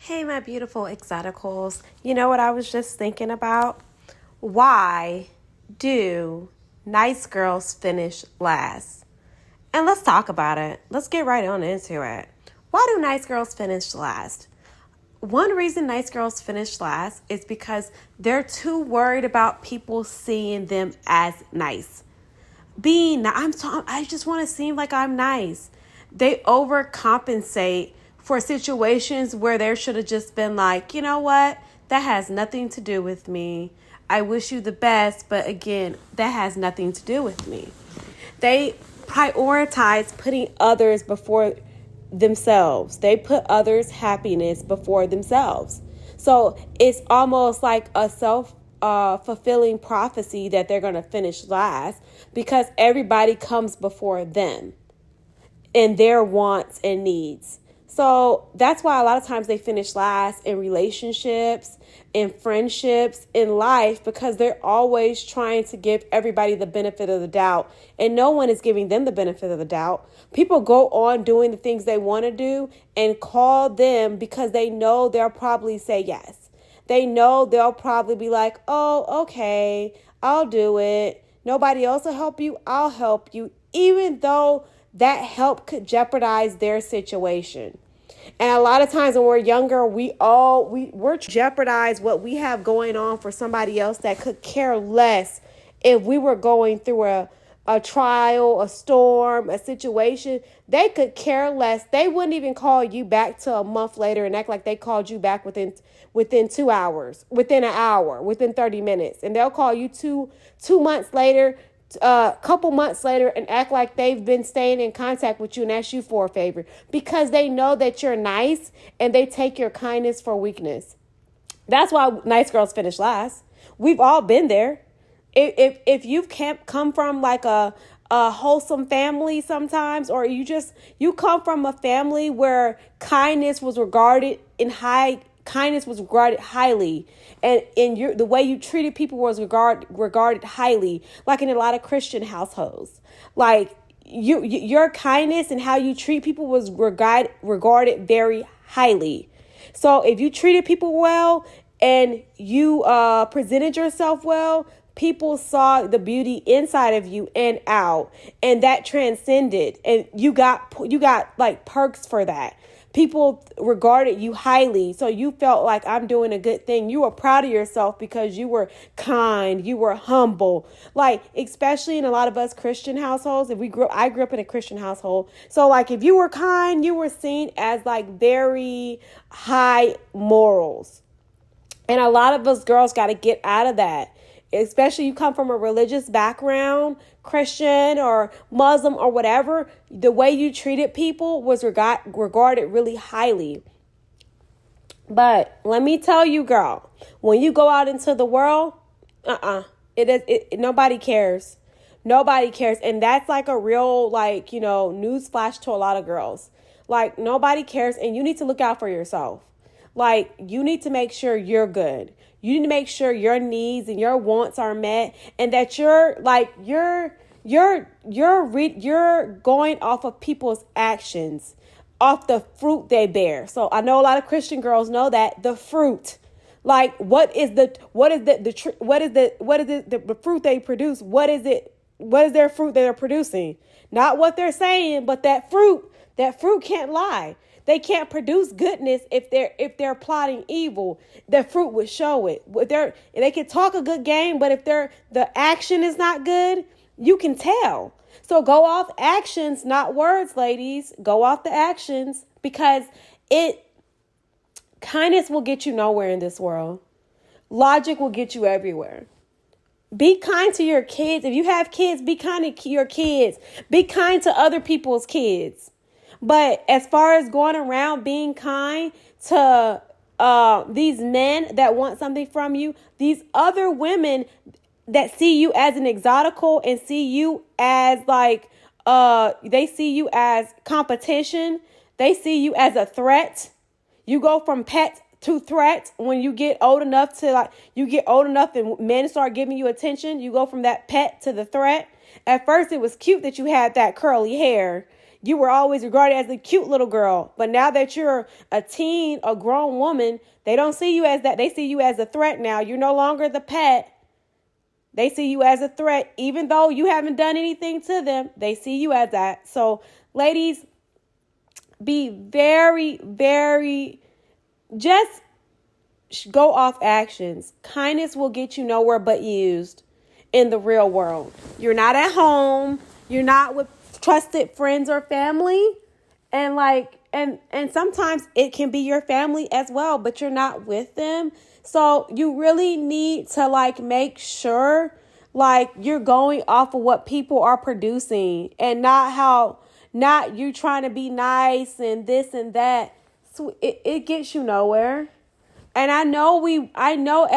Hey, my beautiful exoticals. You know what I was just thinking about? Why do nice girls finish last? And let's talk about it. Let's get right on into it. Why do nice girls finish last? One reason nice girls finish last is because they're too worried about people seeing them as nice. I just want to seem like I'm nice. They overcompensate for situations where there should have just been like, you know what? That has nothing to do with me. I wish you the best, but again, that has nothing to do with me. They prioritize putting others before themselves. They put others' happiness before themselves. So it's almost like a fulfilling prophecy that they're going to finish last because everybody comes before them and their wants and needs. So that's why a lot of times they finish last in relationships, in friendships, in life, because they're always trying to give everybody the benefit of the doubt. And no one is giving them the benefit of the doubt. People go on doing the things they want to do and call them because they know they'll probably say yes. They know they'll probably be like, oh, okay, I'll do it. Nobody else will help you. I'll help you, even though that help could jeopardize their situation. And a lot of times when we're younger, we're jeopardize what we have going on for somebody else that could care less if we were going through a trial, a storm, a situation. They could care less. They wouldn't even call you back till a month later and act like they called you back within 2 hours, within an hour, within 30 minutes. And they'll call you two months later, a couple months later, and act like they've been staying in contact with you and ask you for a favor because they know that you're nice and they take your kindness for weakness. That's why nice girls finish last. We've all been there. If you've come from like a wholesome family sometimes, or you come from a family where kindness was regarded highly, and the way you treated people was regarded highly, like in a lot of Christian households. Like your kindness and how you treat people was regarded very highly. So if you treated people well and you presented yourself well, people saw the beauty inside of you and out, and that transcended, and you got like perks for that. People regarded you highly, so you felt like I'm doing a good thing. You were proud of yourself because you were kind, you were humble. Like, especially in a lot of us Christian households, I grew up in a Christian household. So like if you were kind, you were seen as like very high morals. And a lot of us girls got to get out of that. Especially you come from a religious background, Christian or Muslim or whatever, the way you treated people was regarded really highly. But let me tell you, girl, when you go out into the world, nobody cares. Nobody cares. And that's like a real, news flash to a lot of girls. Like, nobody cares, and you need to look out for yourself. Like, you need to make sure you're good. You need to make sure your needs and your wants are met, and that you're going off of people's actions, off the fruit they bear. So I know a lot of Christian girls know that the fruit, like what is the fruit they produce? What is it? What is their fruit they're producing? Not what they're saying, but that fruit. That fruit can't lie. They can't produce goodness if they're plotting evil. The fruit would show it. They can talk a good game, but if the action is not good, you can tell. So go off actions, not words, ladies. Go off the actions, because kindness will get you nowhere in this world. Logic will get you everywhere. Be kind to your kids. If you have kids, be kind to your kids. Be kind to other people's kids. But as far as going around being kind to these men that want something from you, these other women that see you as an exotical and see you as they see you as competition. They see you as a threat. You go from pet to threat when you get old enough and men start giving you attention. You go from that pet to the threat. At first, it was cute that you had that curly hair. You were always regarded as a cute little girl. But now that you're a teen, a grown woman, they don't see you as that. They see you as a threat now. You're no longer the pet. They see you as a threat. Even though you haven't done anything to them, they see you as that. So, ladies, be very, very, just go off actions. Kindness will get you nowhere but used in the real world. You're not at home. You're not with trusted friends or family. And and sometimes it can be your family as well, but you're not with them. So you really need to make sure you're going off of what people are producing and not you trying to be nice and this and that. So it gets you nowhere. And I know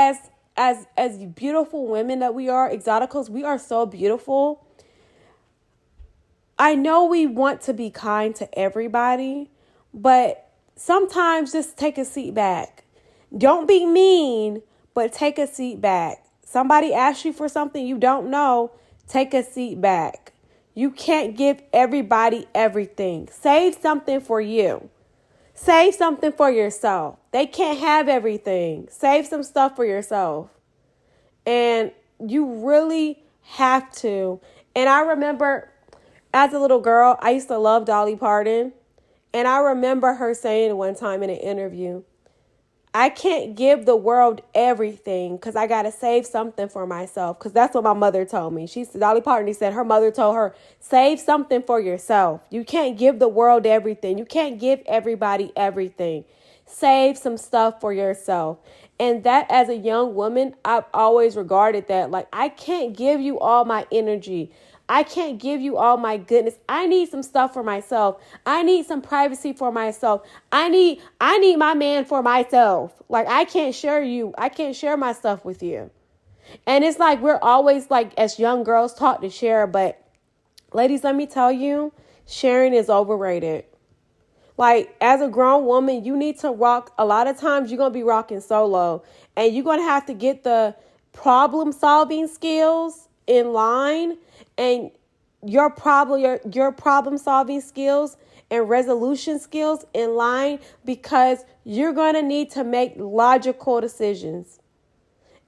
as beautiful women that we are, Exoticals, we are so beautiful. I know we want to be kind to everybody, but sometimes just take a seat back. Don't be mean, but take a seat back. Somebody asks you for something you don't know, take a seat back. You can't give everybody everything. Save something for you. Save something for yourself. They can't have everything. Save some stuff for yourself. And you really have to. And I remember as a little girl, I used to love Dolly Parton. And I remember her saying one time in an interview, I can't give the world everything because I got to save something for myself. Because that's what my mother told me. Dolly Parton said her mother told her, save something for yourself. You can't give the world everything. You can't give everybody everything. Save some stuff for yourself. And that, as a young woman, I've always regarded that. I can't give you all my energy. I can't give you all my goodness. I need some stuff for myself. I need some privacy for myself. I need my man for myself. I can't share you. I can't share my stuff with you. And it's we're always as young girls taught to share. But ladies, let me tell you, sharing is overrated. As a grown woman, you need to rock. A lot of times you're going to be rocking solo. And you're going to have to get the problem solving skills in line. And your problem solving skills and resolution skills in line, because you're going to need to make logical decisions.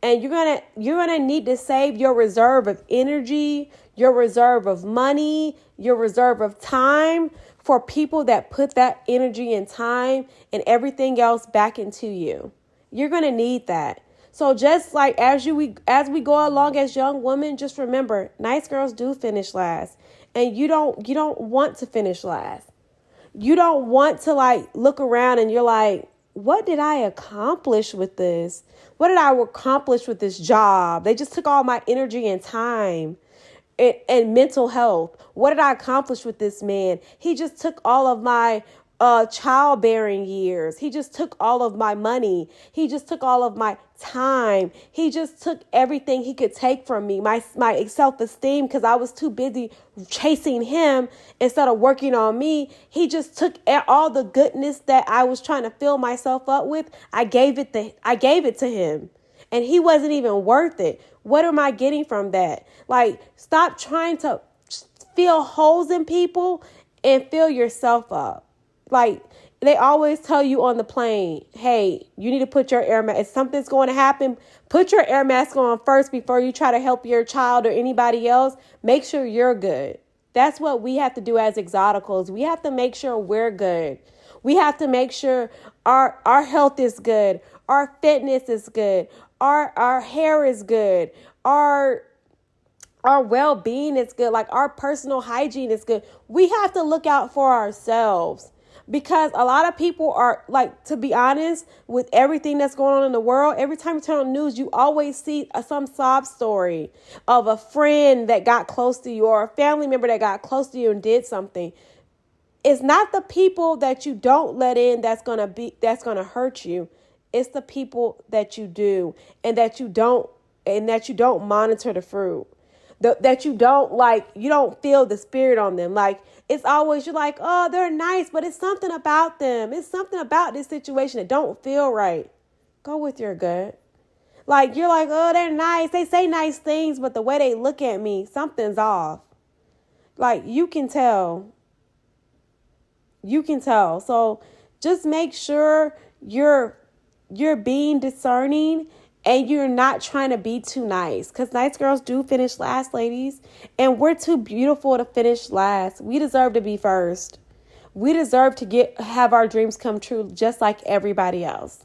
And you're going to need to save your reserve of energy, your reserve of money, your reserve of time for people that put that energy and time and everything else back into you. You're going to need that. So just as we go along as young women, just remember, nice girls do finish last. And you don't want to finish last. You don't want to look around and you're like, what did I accomplish with this? What did I accomplish with this job? They just took all my energy and time and mental health. What did I accomplish with this man? He just took all of my childbearing years. He just took all of my money. He just took all of my time. He just took everything he could take from me, my self-esteem, because I was too busy chasing him instead of working on me. He just took all the goodness that I was trying to fill myself up with. I gave it to him, and he wasn't even worth it. What am I getting from that? Stop trying to fill holes in people and fill yourself up. They always tell you on the plane, hey, you need to put your air mask. If something's going to happen, put your air mask on first before you try to help your child or anybody else. Make sure you're good. That's what we have to do as Exoticals. We have to make sure we're good. We have to make sure our health is good. Our fitness is good. Our hair is good. Our well-being is good. Our personal hygiene is good. We have to look out for ourselves. Because a lot of people are, to be honest, with everything that's going on in the world, every time you turn on the news, you always see some sob story of a friend that got close to you or a family member that got close to you and did something. It's not the people that you don't let in that's going to hurt you. It's the people that you do and that you don't monitor the fruit. That you don't feel the spirit on them. It's always, you're like, oh, they're nice, but it's something about them. It's something about this situation that don't feel right. Go with your gut. You're like, oh, they're nice. They say nice things, but the way they look at me, something's off. You can tell. You can tell. So just make sure you're being discerning and you're not trying to be too nice, because nice girls do finish last, ladies, and we're too beautiful to finish last. We deserve to be first. We deserve to have our dreams come true just like everybody else.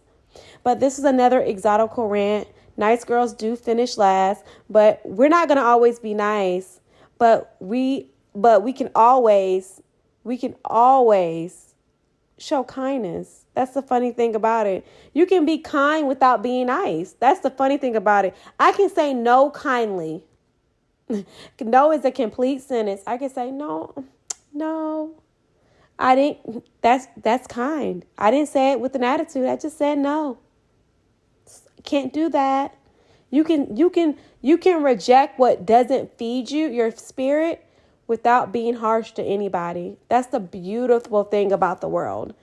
But this is another exotical rant. Nice girls do finish last, but we're not going to always be nice. But we can always show kindness. That's the funny thing about it. You can be kind without being nice. That's the funny thing about it. I can say no kindly. No is a complete sentence. I can say no. I didn't. That's kind. I didn't say it with an attitude. I just said no. Can't do that. You can reject what doesn't feed you, your spirit, without being harsh to anybody. That's the beautiful thing about the world.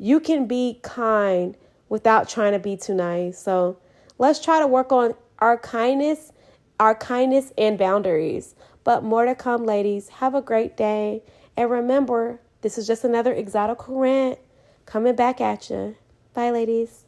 You can be kind without trying to be too nice. So let's try to work on our kindness and boundaries. But more to come, ladies. Have a great day. And remember, this is just another exotical rant coming back at you. Bye, ladies.